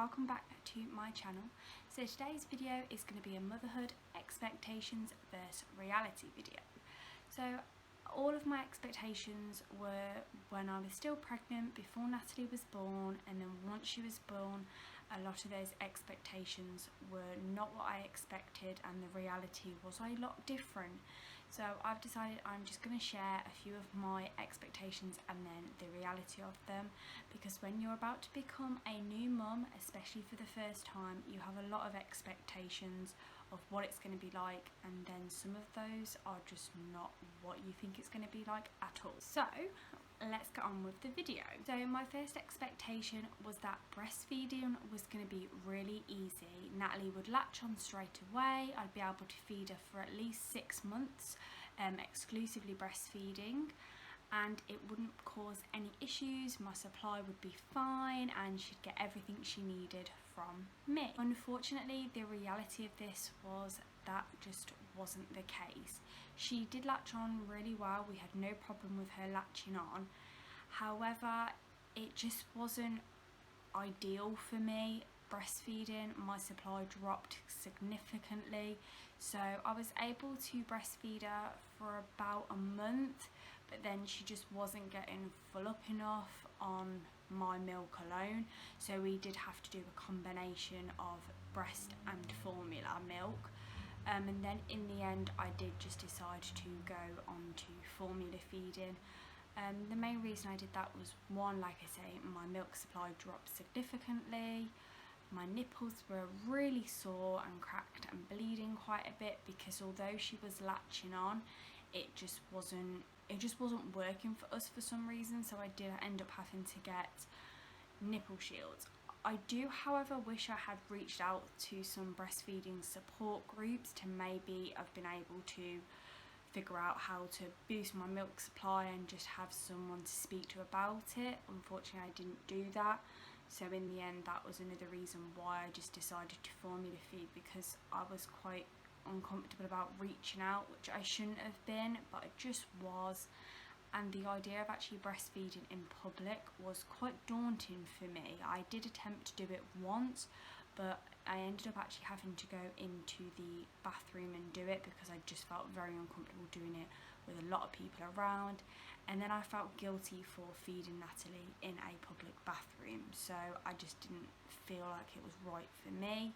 welcome back to my channel. So today's video is going to be a motherhood expectations versus reality video. So all of my expectations were when I was still pregnant, before Natalie was born, and then once she was born, a lot of those expectations were not what I expected, and the reality was a lot different. So I've decided I'm just going to share a few of my expectations and then the reality of them, because when you're about to become a new mum, especially for the first time, you have a lot of expectations of what it's going to be like, and then some of those are just not what you think it's going to be like at all. So let's get on with the video. So my first expectation was that breastfeeding was going to be really easy. Natalie would latch on straight away. I'd be able to feed her for at least 6 months, exclusively breastfeeding, and it wouldn't cause any issues. My supply would be fine and she'd get everything she needed from me. Unfortunately, the reality of this was that just wasn't the case. She did latch on really well. We had no problem with her latching on. However, it just wasn't ideal for me. Breastfeeding, my supply dropped significantly, so I was able to breastfeed her for about a month, but then she just wasn't getting full up enough on my milk alone, so we did have to do a combination of breast and formula milk. And then in the end I did just decide to go on to formula feeding. The main reason I did that was, one, like I say, my milk supply dropped significantly. My nipples were really sore and cracked and bleeding quite a bit, because although she was latching on, it just wasn't working for us for some reason, so I did end up having to get nipple shields. I do, however, wish I had reached out to some breastfeeding support groups to maybe have been able to figure out how to boost my milk supply and just have someone to speak to about it. Unfortunately, I didn't do that, so in the end that was another reason why I just decided to formula feed, because I was quite uncomfortable about reaching out, which I shouldn't have been, but I just was. And the idea of actually breastfeeding in public was quite daunting for me. I did attempt to do it once, but I ended up actually having to go into the bathroom and do it, because I just felt very uncomfortable doing it with a lot of people around. And then I felt guilty for feeding Natalie in a public bathroom, so I just didn't feel like it was right for me.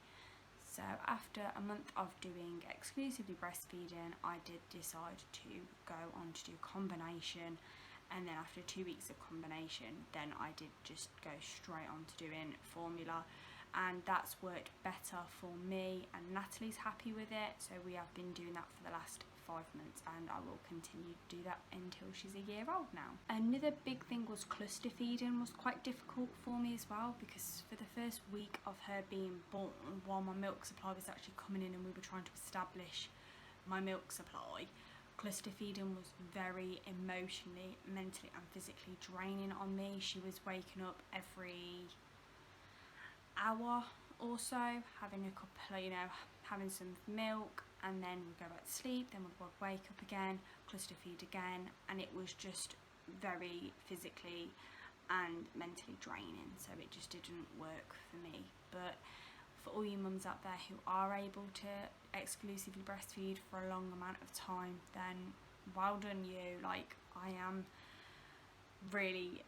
So after a month of doing exclusively breastfeeding, I did decide to go on to do combination, and then after 2 weeks of combination, then I did just go straight on to doing formula, and that's worked better for me, and Natalie's happy with it, so we have been doing that for the last 5 months, and I will continue to do that until she's a year old now. Another big thing was cluster feeding was quite difficult for me as well, because for the first week of her being born, while my milk supply was actually coming in and we were trying to establish my milk supply, cluster feeding was very emotionally, mentally and physically draining on me. She was waking up every hour or so, having a couple, having some milk, and then we'd go back to sleep, then we'd wake up again, cluster feed again, and it was just very physically and mentally draining, so it just didn't work for me. But for all you mums out there who are able to exclusively breastfeed for a long amount of time, then well done you. Like, I am really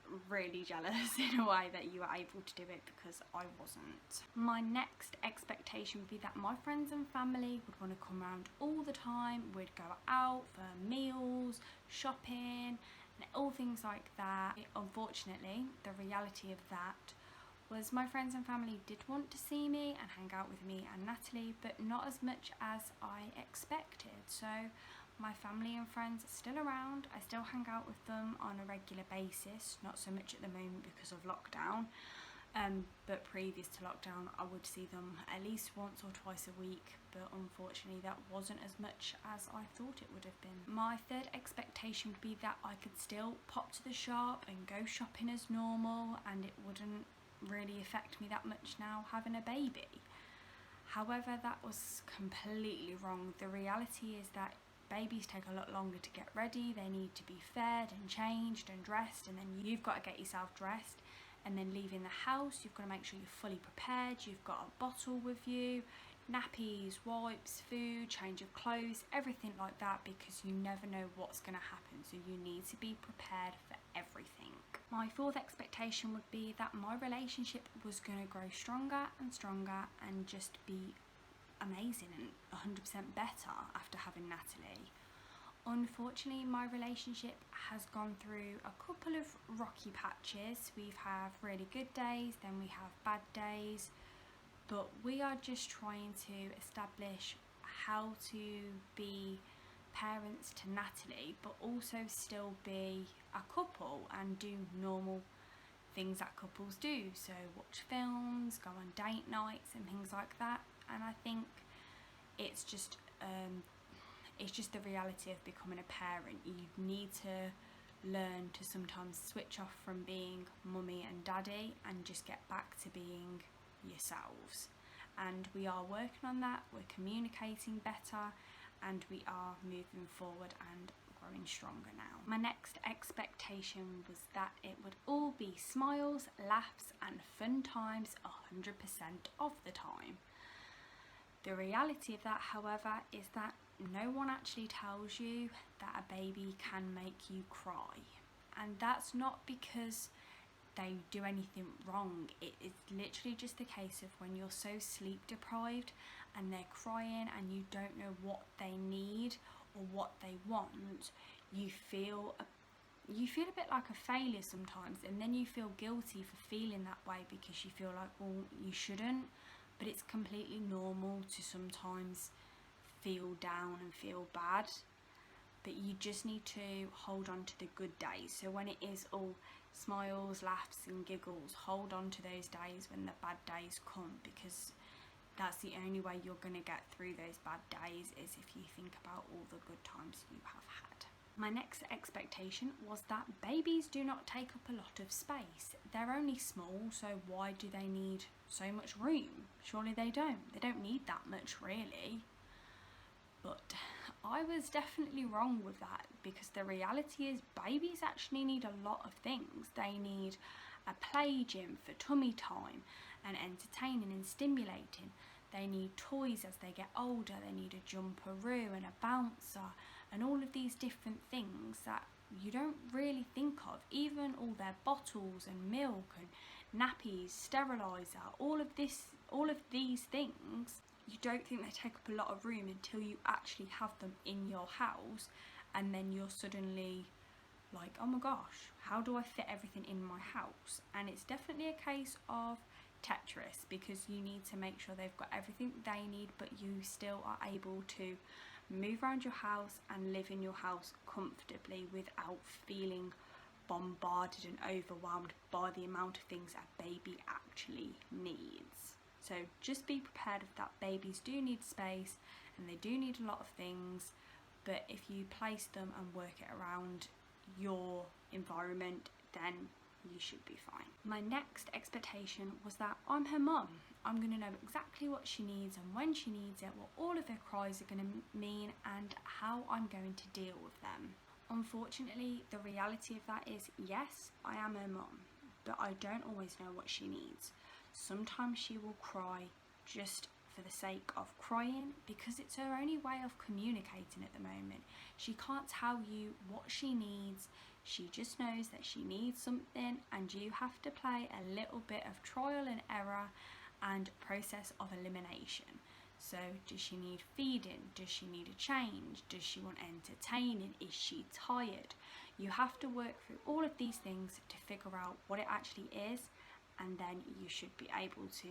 jealous in a way that you were able to do it, because I wasn't. My next expectation would be that my friends and family would want to come around all the time. We'd go out for meals, shopping, and all things like that. Unfortunately, the reality of that was my friends and family did want to see me and hang out with me and Natalie, but not as much as I expected. So my family and friends are still around. I still hang out with them on a regular basis, not so much at the moment because of lockdown, but previous to lockdown I would see them at least once or twice a week, but unfortunately that wasn't as much as I thought it would have been. My third expectation would be that I could still pop to the shop and go shopping as normal, and it wouldn't really affect me that much now having a baby. However, that was completely wrong. The reality is that babies take a lot longer to get ready. They need to be fed and changed and dressed, and then you've got to get yourself dressed, And then leaving the house, you've got to make sure you're fully prepared. You've got a bottle with you, nappies, wipes, food, change of clothes, everything like that, because you never know what's going to happen, so you need to be prepared for everything. My fourth expectation would be that my relationship was going to grow stronger and stronger and just be amazing and 100% better after having Natalie. Unfortunately, my relationship has gone through a couple of rocky patches. We've had really good days, then we have bad days, but we are just trying to establish how to be parents to Natalie, but also still be a couple and do normal things that couples do. So watch films, go on date nights and things like that. And I think it's just the reality of becoming a parent. You need to learn to sometimes switch off from being mummy and daddy and just get back to being yourselves. And we are working on that, we're communicating better, and we are moving forward and growing stronger now. My next expectation was that it would all be smiles, laughs and fun times 100% of the time. The reality of that, however, is that no one actually tells you that a baby can make you cry. And that's not because they do anything wrong. It is literally just a case of when you're so sleep deprived and they're crying and you don't know what they need or what they want, you feel a bit like a failure sometimes, and then you feel guilty for feeling that way because you feel like, well, you shouldn't. But it's completely normal to sometimes feel down and feel bad, but you just need to hold on to the good days. So when it is all smiles, laughs and giggles, hold on to those days when the bad days come, because that's the only way you're going to get through those bad days, is if you think about all the good times you have had. My next expectation was that babies do not take up a lot of space. They're only small, so why do they need so much room? Surely they don't. They don't need that much, really. But I was definitely wrong with that, because the reality is babies actually need a lot of things. They need a play gym for tummy time and entertaining and stimulating. They need toys as they get older. They need a jumperoo and a bouncer and all of these different things that you don't really think of. Even all their bottles and milk and nappies, steriliser, all of these things, you don't think they take up a lot of room until you actually have them in your house, and then you're suddenly like, oh my gosh, how do I fit everything in my house? And it's definitely a case of Tetris, because you need to make sure they've got everything they need, but you still are able to move around your house and live in your house comfortably without feeling bombarded and overwhelmed by the amount of things a baby actually needs. So just be prepared of that. Babies do need space and they do need a lot of things, but if you place them and work it around your environment, then you should be fine. My next expectation was that I'm her mum. I'm going to know exactly what she needs and when she needs it, what all of her cries are going to mean, and how I'm going to deal with them. Unfortunately, the reality of that is, yes, I am her mum, but I don't always know what she needs. Sometimes she will cry just for the sake of crying, because it's her only way of communicating at the moment. She can't tell you what she needs. She just knows that she needs something, and you have to play a little bit of trial and error and process of elimination. So does she need feeding? Does she need a change? Does she want entertaining? Is she tired? You have to work through all of these things to figure out what it actually is, and then you should be able to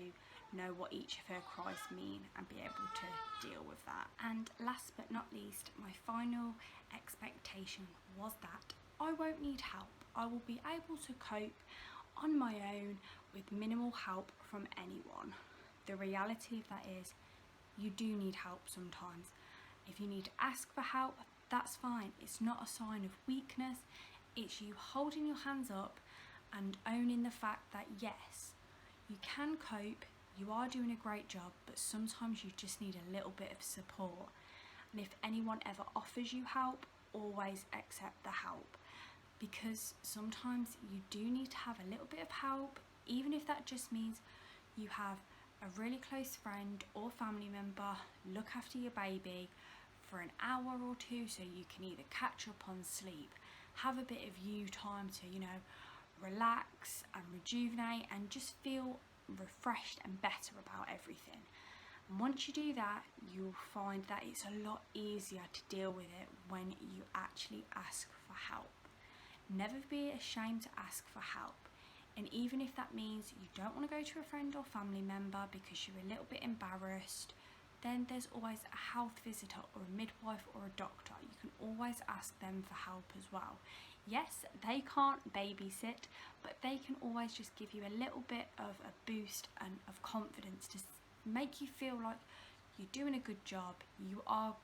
know what each of her cries mean and be able to deal with that. And last but not least, my final expectation was that I won't need help. I will be able to cope on my own with minimal help from anyone. The reality of that is, you do need help sometimes. If you need to ask for help, that's fine. It's not a sign of weakness. It's you holding your hands up and owning the fact that yes, you can cope, you are doing a great job, but sometimes you just need a little bit of support. And if anyone ever offers you help, always accept the help. because sometimes you do need to have a little bit of help, even if that just means you have a really close friend or family member look after your baby for an hour or two, so you can either catch up on sleep, have a bit of you time to, you know, relax and rejuvenate and just feel refreshed and better about everything. And once you do that, you'll find that it's a lot easier to deal with it when you actually ask for help. Never be ashamed to ask for help. And even if that means you don't want to go to a friend or family member because you're a little bit embarrassed, then there's always a health visitor or a midwife or a doctor. You can always ask them for help as well. Yes, they can't babysit, but they can always just give you a little bit of a boost and of confidence to make you feel like you're doing a good job, you are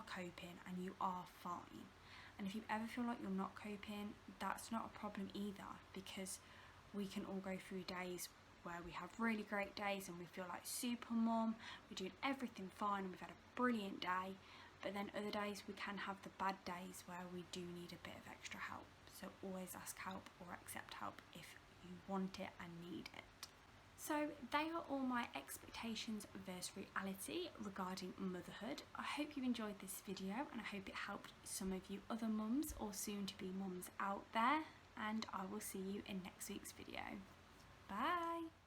coping, and you are fine. And if you ever feel like you're not coping, that's not a problem either, because we can all go through days where we have really great days and we feel like super mom, we're doing everything fine and we've had a brilliant day, but then other days we can have the bad days where we do need a bit of extra help. So always ask help or accept help if you want it and need it. So they are all my expectations versus reality regarding motherhood. I hope you enjoyed this video and I hope it helped some of you other mums or soon to be mums out there, and I will see you in next week's video. Bye!